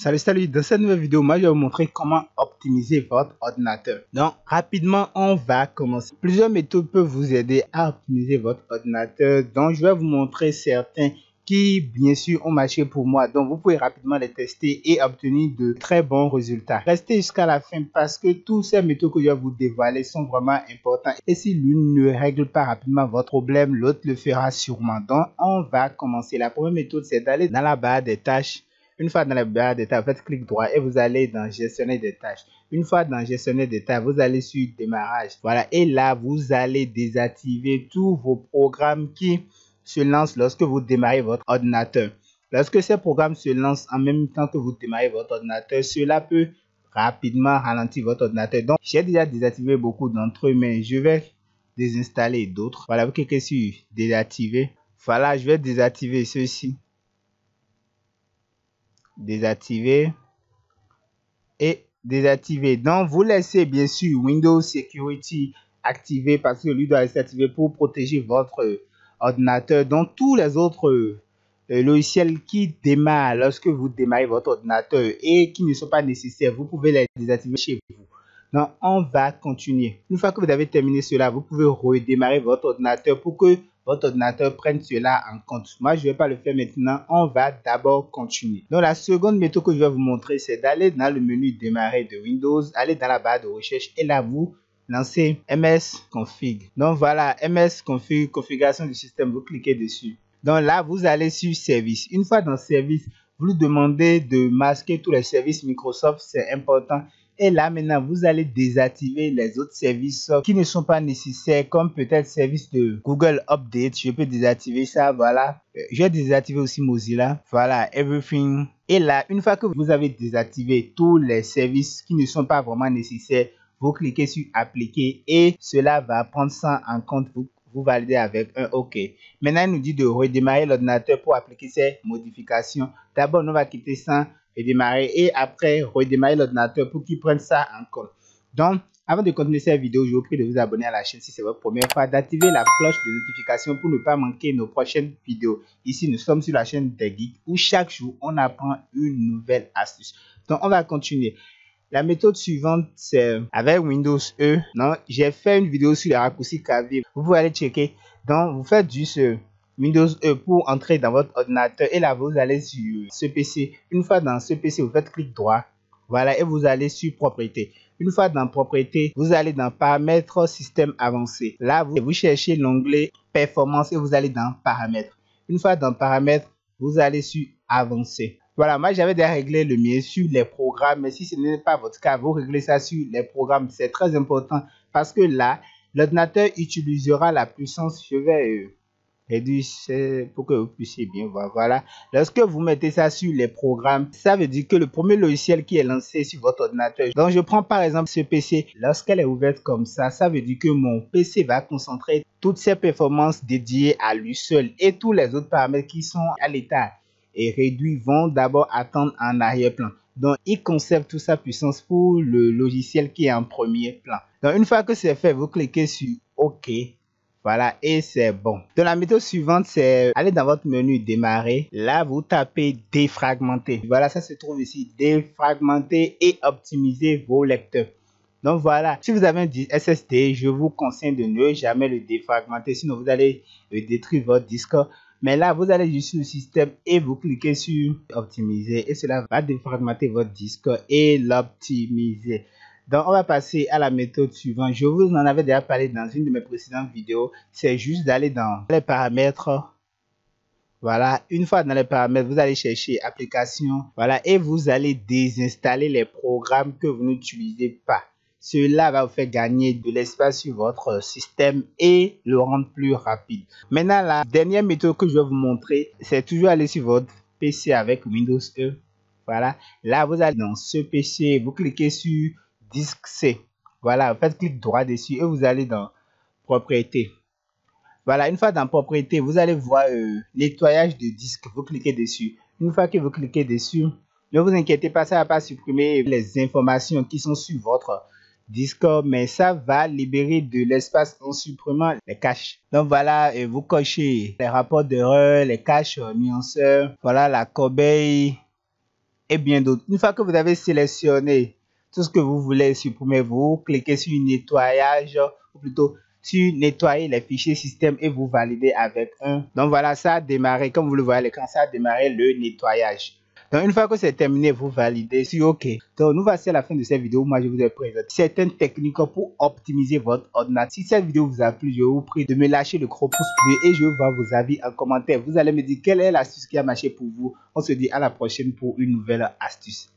Salut, dans cette nouvelle vidéo, moi je vais vous montrer comment optimiser votre ordinateur. Donc rapidement, on va commencer. Plusieurs méthodes peuvent vous aider à optimiser votre ordinateur. Donc je vais vous montrer certains qui bien sûr ont marché pour moi. Donc vous pouvez rapidement les tester et obtenir de très bons résultats. Restez jusqu'à la fin parce que toutes ces méthodes que je vais vous dévoiler sont vraiment importantes. Et si l'une ne règle pas rapidement votre problème, l'autre le fera sûrement. Donc on va commencer. La première méthode, c'est d'aller dans la barre des tâches. Une fois dans la barre des tâches, faites clic droit et vous allez dans gestionnaire des tâches. Une fois dans gestionnaire des tâches, vous allez sur démarrage. Voilà, et là, vous allez désactiver tous vos programmes qui se lancent lorsque vous démarrez votre ordinateur. Lorsque ces programmes se lancent en même temps que vous démarrez votre ordinateur, cela peut rapidement ralentir votre ordinateur. Donc, j'ai déjà désactivé beaucoup d'entre eux, mais je vais désinstaller d'autres. Voilà, vous cliquez sur désactiver. Voilà, je vais désactiver ceux-ci. Désactiver et désactiver. Donc vous laissez bien sûr Windows Security activé parce que lui doit rester activé pour protéger votre ordinateur. Donc tous les autres logiciels qui démarrent lorsque vous démarrez votre ordinateur et qui ne sont pas nécessaires, vous pouvez les désactiver chez vous. Donc on va continuer. Une fois que vous avez terminé cela, vous pouvez redémarrer votre ordinateur pour que votre ordinateur prenne cela en compte. Moi, je ne vais pas le faire maintenant. On va d'abord continuer. Donc, la seconde méthode que je vais vous montrer, c'est d'aller dans le menu démarrer de Windows, aller dans la barre de recherche et là, vous lancez msconfig. Donc, voilà, msconfig, configuration du système. Vous cliquez dessus. Donc, là, vous allez sur service. Une fois dans service, vous lui demandez de masquer tous les services Microsoft. C'est important. Et là, maintenant, vous allez désactiver les autres services qui ne sont pas nécessaires, comme peut-être service de Google Update. Je peux désactiver ça, voilà. Je vais désactiver aussi Mozilla. Voilà, everything. Et là, une fois que vous avez désactivé tous les services qui ne sont pas vraiment nécessaires, vous cliquez sur appliquer et cela va prendre ça en compte. Vous validez avec un OK. Maintenant, il nous dit de redémarrer l'ordinateur pour appliquer ces modifications. D'abord, on va quitter ça et démarrer et après redémarrer l'ordinateur pour qu'il prenne ça en compte. Donc, avant de continuer cette vidéo, je vous prie de vous abonner à la chaîne si c'est votre première fois, d'activer la cloche de notification pour ne pas manquer nos prochaines vidéos. Ici, nous sommes sur la chaîne des Geeks où chaque jour, on apprend une nouvelle astuce. Donc, on va continuer. La méthode suivante, c'est avec Windows E. Non, j'ai fait une vidéo sur les raccourcis clavier. Vous pouvez aller checker. Donc, vous faites juste Windows E pour entrer dans votre ordinateur. Et là, vous allez sur ce PC. Une fois dans ce PC, vous faites clic droit. Voilà, et vous allez sur propriété. Une fois dans propriété, vous allez dans paramètres système avancé. Là, vous cherchez l'onglet performance et vous allez dans paramètres. Une fois dans paramètres, vous allez sur avancé. Voilà, moi j'avais déjà réglé le mien sur les programmes, mais si ce n'est pas votre cas, vous réglez ça sur les programmes. C'est très important parce que là, l'ordinateur utilisera la puissance. Je vais réduire pour que vous puissiez bien voir. Voilà, lorsque vous mettez ça sur les programmes, ça veut dire que le premier logiciel qui est lancé sur votre ordinateur. Donc je prends par exemple ce PC, lorsqu'elle est ouverte comme ça veut dire que mon PC va concentrer toutes ses performances dédiées à lui seul et tous les autres paramètres qui sont à l'état et réduits vont d'abord attendre en arrière-plan. Donc, il conserve toute sa puissance pour le logiciel qui est en premier plan. Donc, une fois que c'est fait, vous cliquez sur OK. Voilà, et c'est bon. Donc, la méthode suivante, c'est aller dans votre menu démarrer. Là, vous tapez défragmenter. Voilà, ça se trouve ici. Défragmenter et optimiser vos lecteurs. Donc voilà, si vous avez un SSD, je vous conseille de ne jamais le défragmenter, sinon vous allez détruire votre disque. Mais là, vous allez juste sur le système et vous cliquez sur optimiser et cela va défragmenter votre disque et l'optimiser. Donc, on va passer à la méthode suivante. Je vous en avais déjà parlé dans une de mes précédentes vidéos. C'est juste d'aller dans les paramètres. Voilà, une fois dans les paramètres, vous allez chercher application. Voilà, et vous allez désinstaller les programmes que vous n'utilisez pas. Cela va vous faire gagner de l'espace sur votre système et le rendre plus rapide. Maintenant, la dernière méthode que je vais vous montrer, c'est toujours aller sur votre PC avec Windows E. Voilà, là, vous allez dans ce PC, vous cliquez sur disque C. Voilà, vous faites clic droit dessus et vous allez dans propriété. Voilà, une fois dans propriété, vous allez voir nettoyage de disque. Vous cliquez dessus. Une fois que vous cliquez dessus, ne vous inquiétez pas, ça ne va pas supprimer les informations qui sont sur votre disque, mais ça va libérer de l'espace en supprimant les caches. Donc voilà, vous cochez les rapports d'erreur, les caches nuanceurs, voilà la corbeille, et bien d'autres. Une fois que vous avez sélectionné tout ce que vous voulez supprimer, vous cliquez sur nettoyage, ou plutôt sur nettoyer les fichiers système et vous validez avec un. Donc voilà, ça a démarré, comme vous le voyez à l'écran, ça a démarré le nettoyage. Donc une fois que c'est terminé, vous validez sur OK. Donc nous voici à la fin de cette vidéo. Moi je vous ai présenté certaines techniques pour optimiser votre ordinateur. Si cette vidéo vous a plu, je vous prie de me lâcher le gros pouce bleu et je veux voir vos avis en commentaire. Vous allez me dire quelle est l'astuce qui a marché pour vous. On se dit à la prochaine pour une nouvelle astuce.